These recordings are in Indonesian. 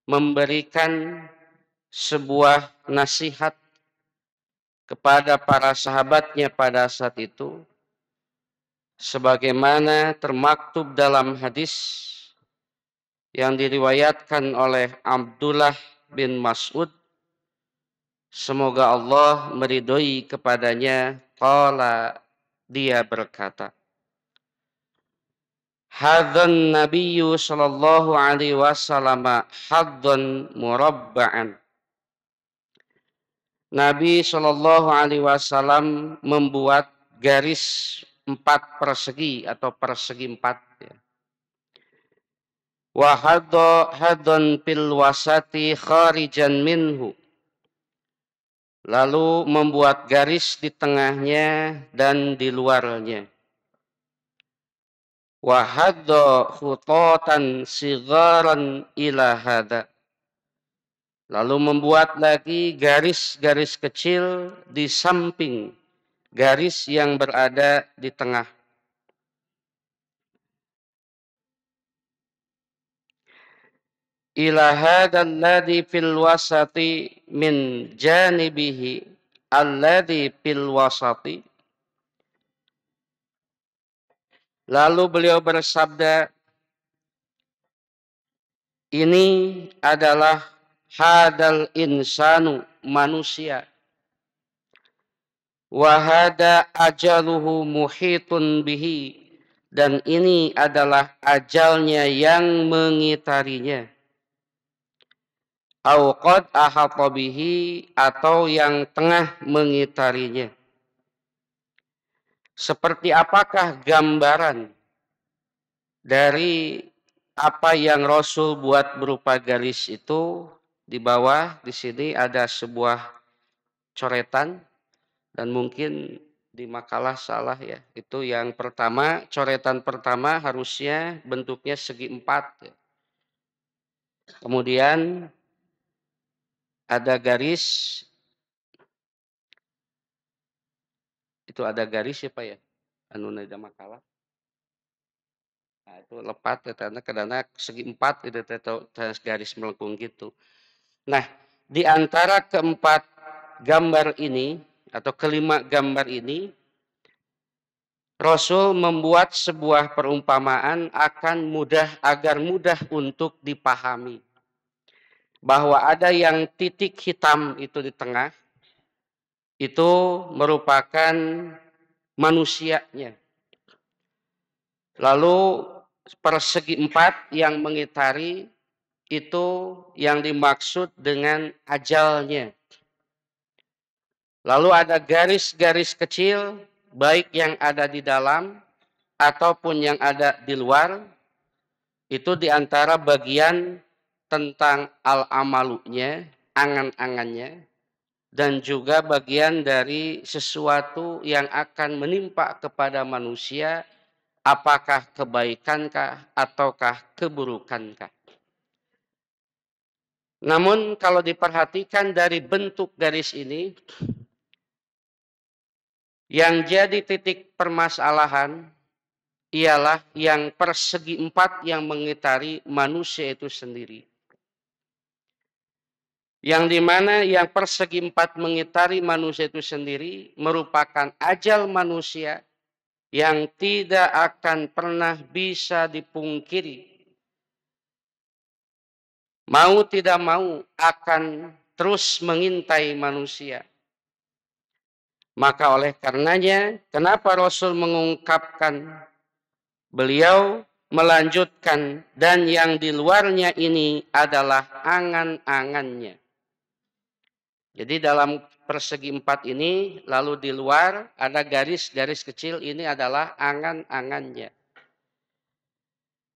memberikan sebuah nasihat kepada para sahabatnya pada saat itu, sebagaimana termaktub dalam hadis yang diriwayatkan oleh Abdullah bin Mas'ud, semoga Allah meridhoi kepadanya, qala, dia berkata, hadzan nabiyyu sallallahu alaihi wasallam haddan murabba'an. Nabi Shallallahu Alaihi Wasallam membuat garis 4 persegi atau persegi 4. Wahadon pil wasati kharijan minhu. Lalu membuat garis di tengahnya dan di luarnya. Wahaddo khutatan sigaran ila hada. Lalu membuat lagi garis-garis kecil di samping garis yang berada di tengah. Ila hadzal ladzi fil wasati min janibihi alladzi fil wasati. Lalu beliau bersabda, ini adalah hadal insanu, manusia. Wahada ajaluhu muhitun bihi. Dan ini adalah ajalnya yang mengitarinya. Au qad ahata bihi, atau yang tengah mengitarinya. Seperti apakah gambaran dari apa yang Rasul buat berupa garis itu? Di bawah di sini ada sebuah coretan, dan mungkin di makalah salah ya. Itu yang pertama, coretan pertama harusnya bentuknya segi 4 ya. Kemudian ada garis, itu ada garis ya Pak ya, anu ada makalah. Nah, itu lepat karena segi 4 itu garis melengkung gitu. Nah, di antara keempat gambar ini atau kelima gambar ini, Rasul membuat sebuah perumpamaan agar mudah untuk dipahami. Bahwa ada yang titik hitam itu di tengah, itu merupakan manusianya. Lalu persegi 4 yang mengitari itu yang dimaksud dengan ajalnya. Lalu ada garis-garis kecil, baik yang ada di dalam ataupun yang ada di luar, itu diantara bagian tentang al-amalunya, angan-angannya, dan juga bagian dari sesuatu yang akan menimpa kepada manusia, apakah kebaikankah ataukah keburukankah. Namun kalau diperhatikan dari bentuk garis ini, yang jadi titik permasalahan ialah yang persegi 4 yang mengitari manusia itu sendiri. Yang dimana yang persegi 4 mengitari manusia itu sendiri merupakan ajal manusia yang tidak akan pernah bisa dipungkiri. Mau tidak mau akan terus mengintai manusia. Maka oleh karenanya, kenapa Rasul mengungkapkan, beliau melanjutkan, dan yang di luarnya ini adalah angan-angannya. Jadi dalam persegi 4 ini, lalu di luar ada garis-garis kecil, ini adalah angan-angannya.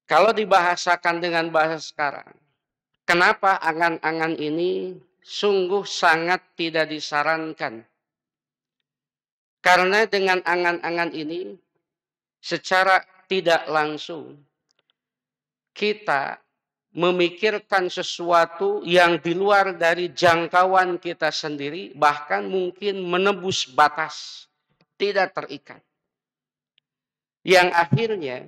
Kalau dibahasakan dengan bahasa sekarang, kenapa angan-angan ini sungguh sangat tidak disarankan? Karena dengan angan-angan ini, secara tidak langsung, kita memikirkan sesuatu yang di luar dari jangkauan kita sendiri, bahkan mungkin menembus batas, tidak terikat. Yang akhirnya,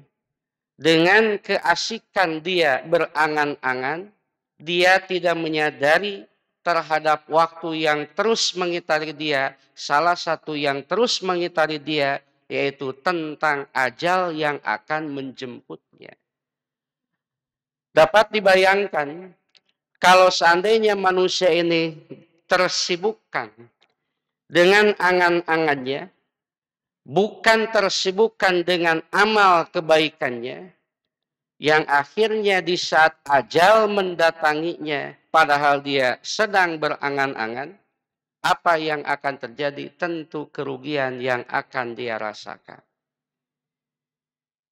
dengan keasikan dia berangan-angan, dia tidak menyadari terhadap waktu yang terus mengitari dia. Salah satu yang terus mengitari dia yaitu tentang ajal yang akan menjemputnya. Dapat dibayangkan kalau seandainya manusia ini tersibukkan dengan angan-angannya, bukan tersibukkan dengan amal kebaikannya, yang akhirnya di saat ajal mendatanginya, padahal dia sedang berangan-angan, apa yang akan terjadi? Tentu kerugian yang akan dia rasakan.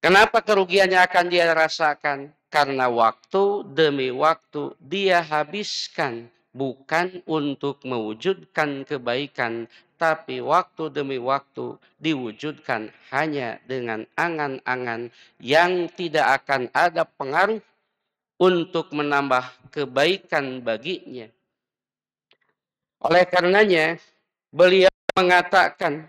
Kenapa kerugiannya akan dia rasakan? Karena waktu demi waktu dia habiskan bukan untuk mewujudkan kebaikan, tapi waktu demi waktu diwujudkan hanya dengan angan-angan yang tidak akan ada pengaruh untuk menambah kebaikan baginya. Oleh karenanya, beliau mengatakan,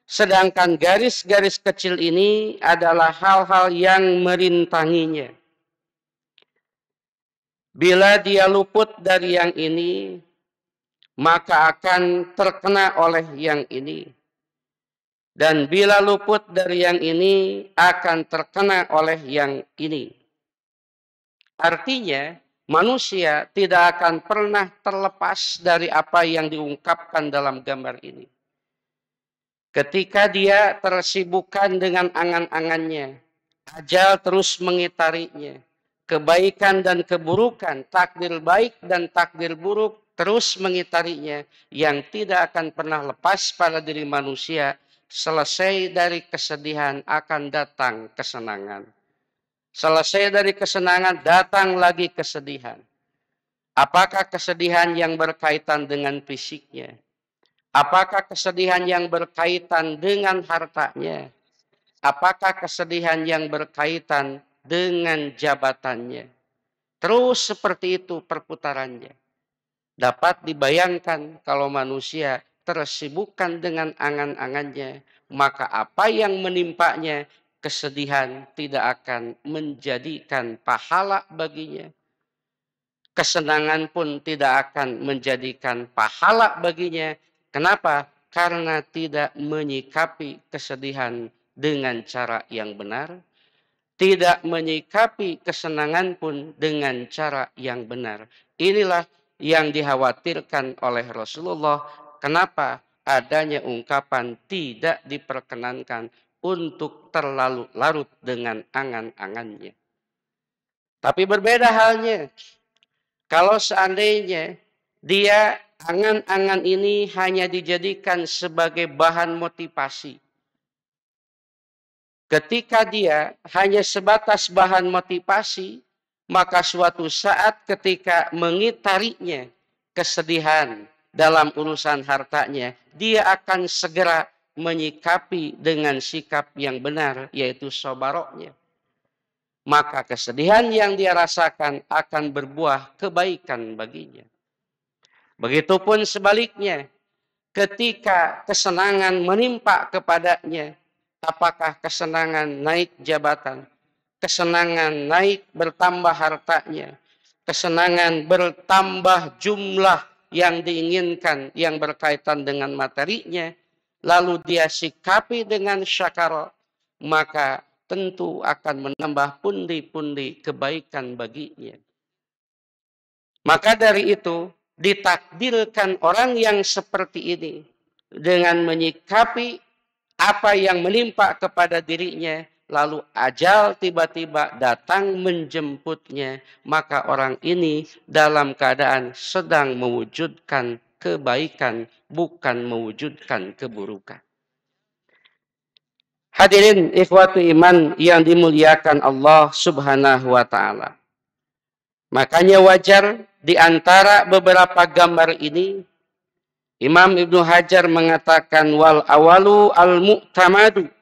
sedangkan garis-garis kecil ini adalah hal-hal yang merintanginya. Bila dia luput dari yang ini, maka akan terkena oleh yang ini. Dan bila luput dari yang ini, akan terkena oleh yang ini. Artinya, manusia tidak akan pernah terlepas dari apa yang diungkapkan dalam gambar ini. Ketika dia tersibukkan dengan angan-angannya, ajal terus mengitarinya. Kebaikan dan keburukan, takdir baik dan takdir buruk terus mengitarinya. Yang tidak akan pernah lepas pada diri manusia. Selesai dari kesedihan akan datang kesenangan. Selesai dari kesenangan datang lagi kesedihan. Apakah kesedihan yang berkaitan dengan fisiknya? Apakah kesedihan yang berkaitan dengan hartanya? Apakah kesedihan yang berkaitan dengan jabatannya? Terus seperti itu perputarannya. Dapat dibayangkan kalau manusia tersibukkan dengan angan-angannya, maka apa yang menimpanya, kesedihan tidak akan menjadikan pahala baginya. Kesenangan pun tidak akan menjadikan pahala baginya. Kenapa? Karena tidak menyikapi kesedihan dengan cara yang benar, tidak menyikapi kesenangan pun dengan cara yang benar. Inilah yang dikhawatirkan oleh Rasulullah. Kenapa adanya ungkapan tidak diperkenankan untuk terlalu larut dengan angan-angannya. Tapi berbeda halnya kalau seandainya dia angan-angan ini hanya dijadikan sebagai bahan motivasi. Ketika dia hanya sebatas bahan motivasi, maka suatu saat ketika mengitarinya kesedihan dalam urusan hartanya, dia akan segera menyikapi dengan sikap yang benar, yaitu sobaroknya. Maka kesedihan yang dia rasakan akan berbuah kebaikan baginya. Begitupun sebaliknya, ketika kesenangan menimpa kepadanya, apakah kesenangan naik jabatan, kesenangan naik bertambah hartanya, kesenangan bertambah jumlah yang diinginkan yang berkaitan dengan materinya, lalu dia sikapi dengan syakar, maka tentu akan menambah pundi-pundi kebaikan baginya. Maka dari itu, ditakdirkan orang yang seperti ini dengan menyikapi apa yang menimpa kepada dirinya, lalu ajal tiba-tiba datang menjemputnya, maka orang ini dalam keadaan sedang mewujudkan kebaikan, bukan mewujudkan keburukan. Hadirin ikhwatu iman yang dimuliakan Allah Subhanahu wa ta'ala. Makanya wajar di antara beberapa gambar ini, Imam Ibnu Hajar mengatakan wal awalu al-mu'tamadu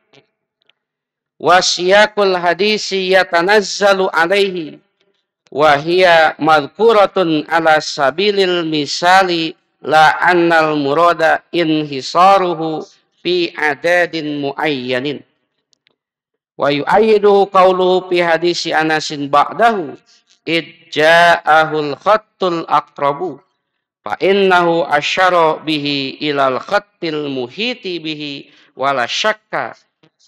wasiyakul hadisi yatanazzalu alaihi wahia madhkuratun ala sabilil misali la annal murada inhisaruhu fi adadin muayyanin wa yu'ayyiduhu qawluhu fi hadisi Anasin ba'dahu idja'ahul khattul aqrabu fa innahu asyara bihi ilal khattil muhiti bihi wala syakka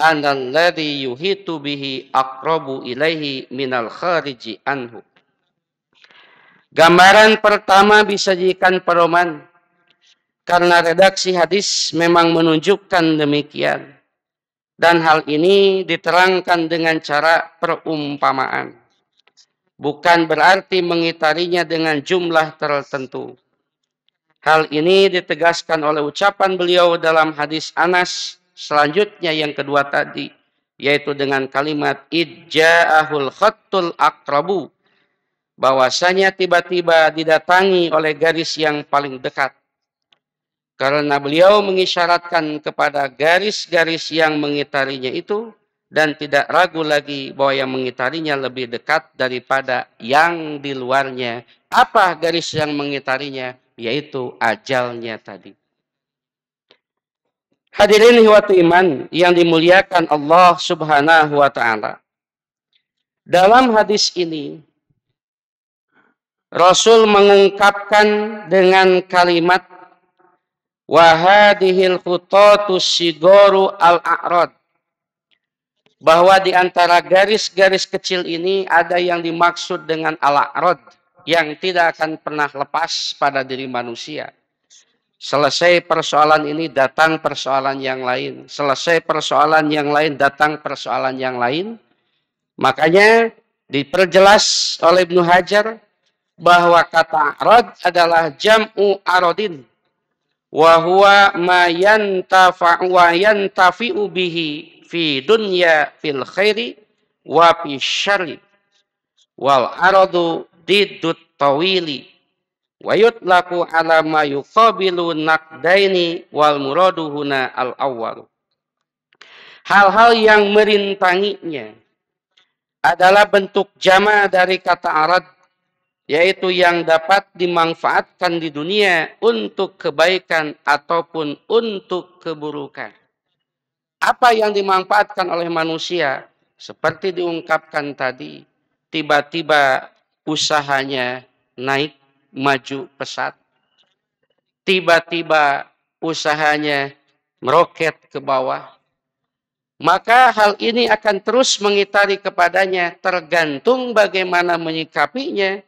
anal ladzi yuhitu bihi aqrabu ilaihi minal khariji anhu. Gambaran pertama disajikan pedoman karena redaksi hadis memang menunjukkan demikian. Dan hal ini diterangkan dengan cara perumpamaan. Bukan berarti mengitarinya dengan jumlah tertentu. Hal ini ditegaskan oleh ucapan beliau dalam hadis Anas selanjutnya yang kedua tadi. Yaitu dengan kalimat idja'ahul khattul aqrabu. Bahwasanya tiba-tiba didatangi oleh garis yang paling dekat. Karena beliau mengisyaratkan kepada garis-garis yang mengitarinya itu dan tidak ragu lagi bahwa yang mengitarinya lebih dekat daripada yang di luarnya. Apa garis yang mengitarinya? Yaitu ajalnya tadi. Hadirin ihwatu iman yang dimuliakan Allah Subhanahu wa taala. Dalam hadis ini Rasul mengungkapkan dengan kalimat wahadihil khutatus sigoru al-a'rad. Bahwa di antara garis-garis kecil ini ada yang dimaksud dengan al-a'rad. Yang tidak akan pernah lepas pada diri manusia. Selesai persoalan ini datang persoalan yang lain. Selesai persoalan yang lain datang persoalan yang lain. Makanya diperjelas oleh Ibnu Hajar bahwa kata a'rad adalah jam'u aradin. Wa huwa ma yantafi'u bihi fi dunya fil khairi wa fi syarri wal aradu diddut tawili wa yutlaqu ala ma yuqabilu naqdaini wal muradu huna al awwal. Hal-hal yang merintanginya adalah bentuk jama dari kata arad, yaitu yang dapat dimanfaatkan di dunia untuk kebaikan ataupun untuk keburukan. Apa yang dimanfaatkan oleh manusia? Seperti diungkapkan tadi, tiba-tiba usahanya naik, maju pesat. Tiba-tiba usahanya meroket ke bawah. Maka hal ini akan terus mengitari kepadanya tergantung bagaimana menyikapinya.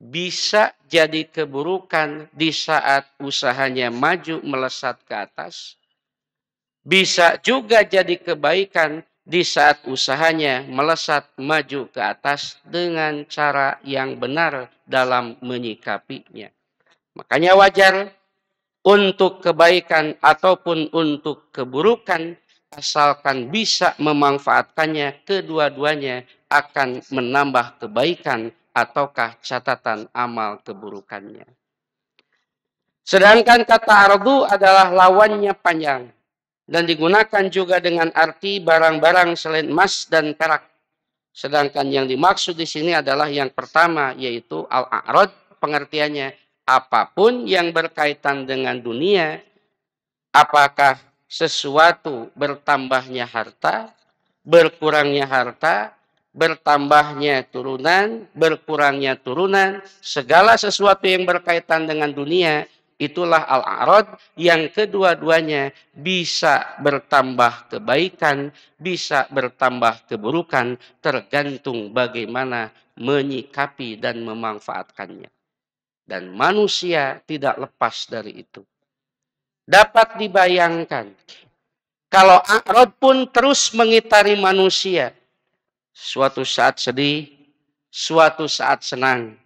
Bisa jadi keburukan di saat usahanya maju melesat ke atas. Bisa juga jadi kebaikan di saat usahanya melesat maju ke atas dengan cara yang benar dalam menyikapinya. Makanya wajar untuk kebaikan ataupun untuk keburukan, asalkan bisa memanfaatkannya, kedua-duanya akan menambah kebaikan ataukah catatan amal keburukannya. Sedangkan kata ardu adalah lawannya panjang dan digunakan juga dengan arti barang-barang selain emas dan perak. Sedangkan yang dimaksud di sini adalah yang pertama, yaitu al-a'rad, pengertiannya apapun yang berkaitan dengan dunia, apakah sesuatu bertambahnya harta, berkurangnya harta, bertambahnya turunan, berkurangnya turunan, segala sesuatu yang berkaitan dengan dunia, itulah al-a'rad yang kedua-duanya bisa bertambah kebaikan, bisa bertambah keburukan, tergantung bagaimana menyikapi dan memanfaatkannya. Dan manusia tidak lepas dari itu. Dapat dibayangkan, kalau a'rad pun terus mengitari manusia, suatu saat sedih, suatu saat senang,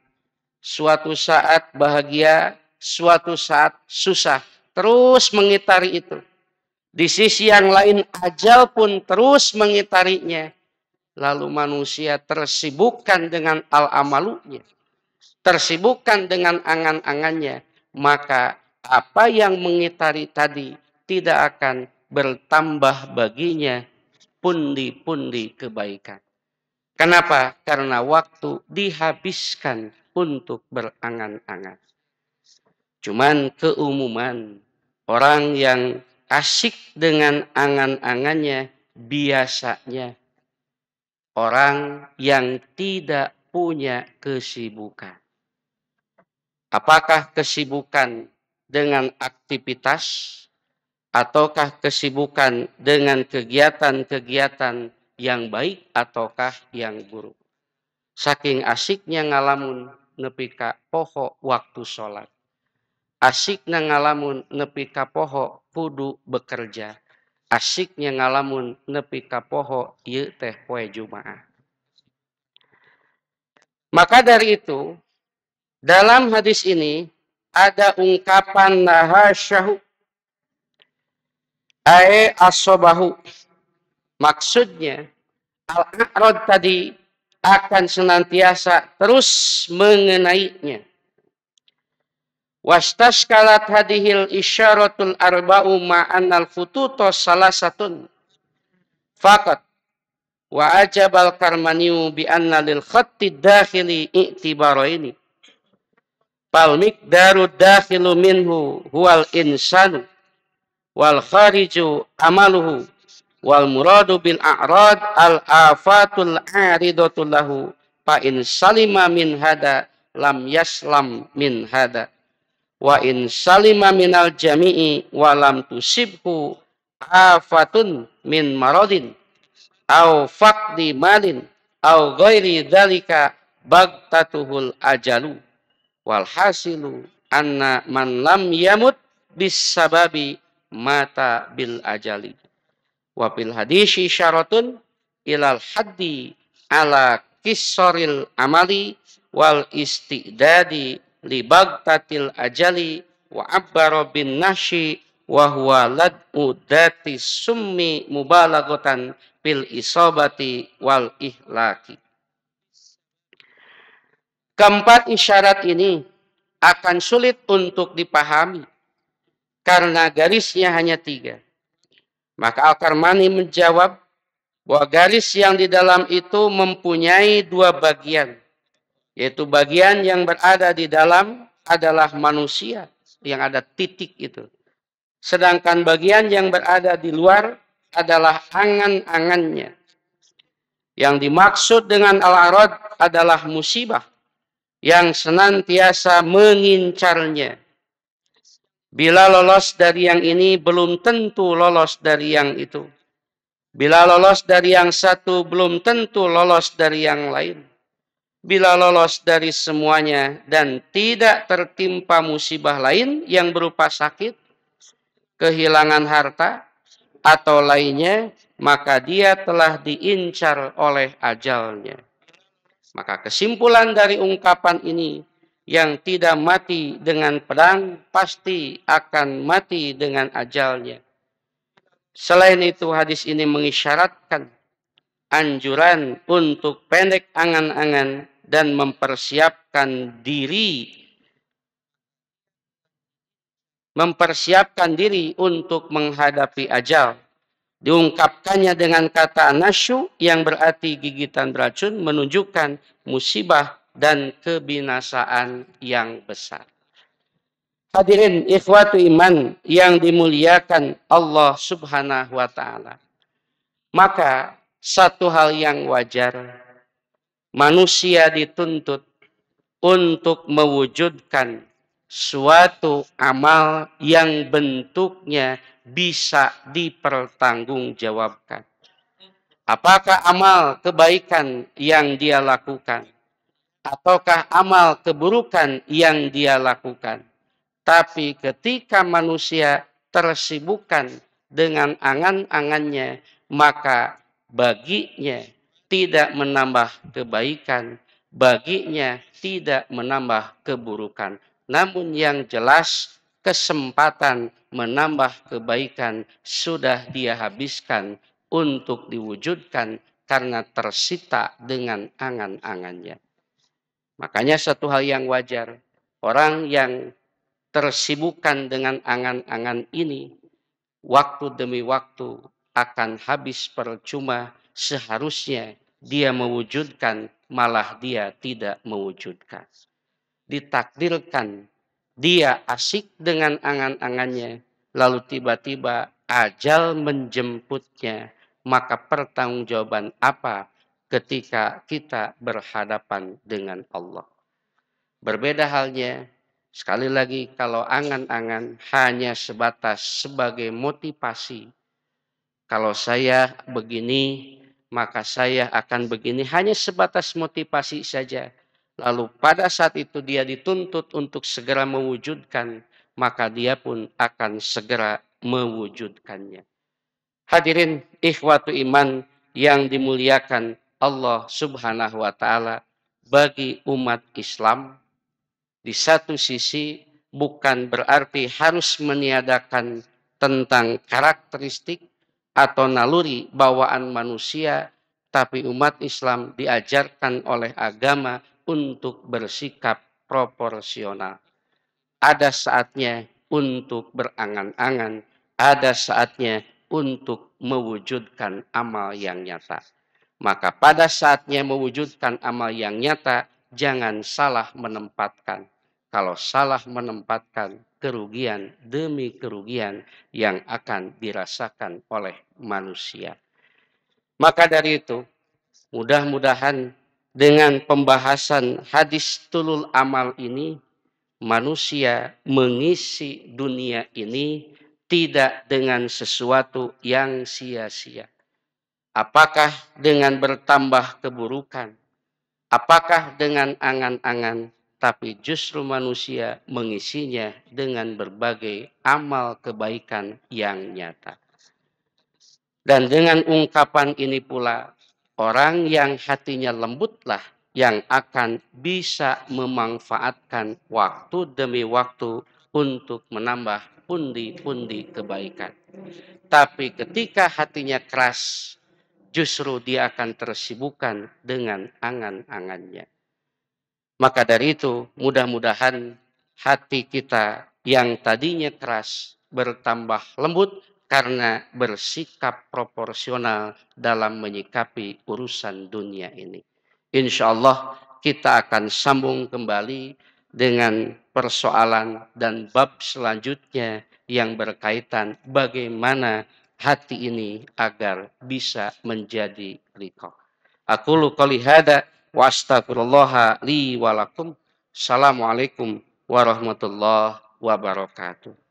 suatu saat bahagia, suatu saat susah, terus mengitari itu. Di sisi yang lain, ajal pun terus mengitarinya. Lalu manusia tersibukkan dengan al-amalunya, tersibukkan dengan angan-angannya, maka apa yang mengitari tadi tidak akan bertambah baginya pundi-pundi kebaikan. Kenapa? Karena waktu dihabiskan untuk berangan-angan. Cuman keumuman orang yang asik dengan angan-angannya biasanya orang yang tidak punya kesibukan. Apakah kesibukan dengan aktivitas ataukah kesibukan dengan kegiatan-kegiatan yang baik ataukah yang buruk. Saking asiknya ngalamun nepi ka poho waktu sholat. Asiknya ngalamun nepi ka poho kudu bekerja. Asiknya ngalamun nepi ka poho ieu teh poe Jumaah. Maka dari itu, dalam hadis ini ada ungkapan nahasyahu ae asobahu. Maksudnya al-a'rad tadi akan senantiasa terus mengenainya. Wastaskalat hadihil isyaratul arba'u ma'annal fututo salasatun. Fakat wa ajabal karmaniu bi anna lil khatti dakhili i'tibaraini. Fal miqdaru dakhilu minhu huwal insanu wal khariju amaluhu wal muradu bil a'rad al afatul aridatul lahu fa in salima min hada lam yaslam min hada wa in salima minal jami'i wa lam tusibhu afatun min maradin au faqdi malin au ghairi dzalika bagtatuhul ajalu wal hasilu anna man lam yamut bis sababi mata bil ajali. Wa fil hadisi syaratun ilal haddi ala kisaril amali wal istidadi li bagtatil ajali wa abbara bin nashi wa huwa lad'u dati summi mubalaghatan fil isabati wal ihlaki. Keempat isyarat ini akan sulit untuk dipahami karena garisnya hanya 3. Maka Al-Karmani menjawab bahwa garis yang di dalam itu mempunyai 2 bagian. Yaitu bagian yang berada di dalam adalah manusia yang ada titik itu. Sedangkan bagian yang berada di luar adalah angan-angannya. Yang dimaksud dengan al-arad adalah musibah yang senantiasa mengincarnya. Bila lolos dari yang ini, belum tentu lolos dari yang itu. Bila lolos dari yang satu, belum tentu lolos dari yang lain. Bila lolos dari semuanya dan tidak tertimpa musibah lain yang berupa sakit, kehilangan harta, atau lainnya, maka dia telah diincar oleh ajalnya. Maka kesimpulan dari ungkapan ini, yang tidak mati dengan pedang pasti akan mati dengan ajalnya. Selain itu hadis ini mengisyaratkan anjuran untuk pendek angan-angan dan mempersiapkan diri untuk menghadapi ajal. Diungkapkannya dengan kata nasyu yang berarti gigitan beracun menunjukkan musibah dan kebinasaan yang besar. Hadirin ikhwatu iman yang dimuliakan Allah Subhanahu wa taala. Maka satu hal yang wajar, manusia dituntut untuk mewujudkan suatu amal yang bentuknya bisa dipertanggungjawabkan. Apakah amal kebaikan yang dia lakukan? Ataukah amal keburukan yang dia lakukan? Tapi ketika manusia tersibukkan dengan angan-angannya, maka baginya tidak menambah kebaikan, baginya tidak menambah keburukan. Namun yang jelas kesempatan menambah kebaikan sudah dia habiskan untuk diwujudkan karena tersita dengan angan-angannya. Makanya satu hal yang wajar, orang yang tersibukkan dengan angan-angan ini, waktu demi waktu akan habis percuma, seharusnya dia mewujudkan, malah dia tidak mewujudkan. Ditakdirkan dia asik dengan angan-angannya, lalu tiba-tiba ajal menjemputnya, maka pertanggungjawaban apa ketika kita berhadapan dengan Allah. Berbeda halnya, sekali lagi kalau angan-angan hanya sebatas sebagai motivasi. Kalau saya begini, maka saya akan begini. Hanya sebatas motivasi saja. Lalu pada saat itu dia dituntut untuk segera mewujudkan, maka dia pun akan segera mewujudkannya. Hadirin ikhwatu iman yang dimuliakan Allah Subhanahu wa taala, bagi umat Islam di satu sisi bukan berarti harus meniadakan tentang karakteristik atau naluri bawaan manusia, tapi umat Islam diajarkan oleh agama untuk bersikap proporsional. Ada saatnya untuk berangan-angan, ada saatnya untuk mewujudkan amal yang nyata. Maka pada saatnya mewujudkan amal yang nyata, jangan salah menempatkan. Kalau salah menempatkan, kerugian demi kerugian yang akan dirasakan oleh manusia. Maka dari itu, mudah-mudahan dengan pembahasan hadis tulul amal ini, manusia mengisi dunia ini tidak dengan sesuatu yang sia-sia. Apakah dengan bertambah keburukan? Apakah dengan angan-angan? Tapi justru manusia mengisinya dengan berbagai amal kebaikan yang nyata. Dan dengan ungkapan ini pula, orang yang hatinya lembutlah yang akan bisa memanfaatkan waktu demi waktu untuk menambah pundi-pundi kebaikan. Tapi ketika hatinya keras, justru dia akan tersibukkan dengan angan-angannya. Maka dari itu, mudah-mudahan hati kita yang tadinya keras bertambah lembut karena bersikap proporsional dalam menyikapi urusan dunia ini. Insya Allah kita akan sambung kembali dengan persoalan dan bab selanjutnya yang berkaitan bagaimana hati ini agar bisa menjadi liqah. Aqulu qouli hada wa astaghfirullaha li wa lakum. Assalamualaikum warahmatullahi wabarakatuh.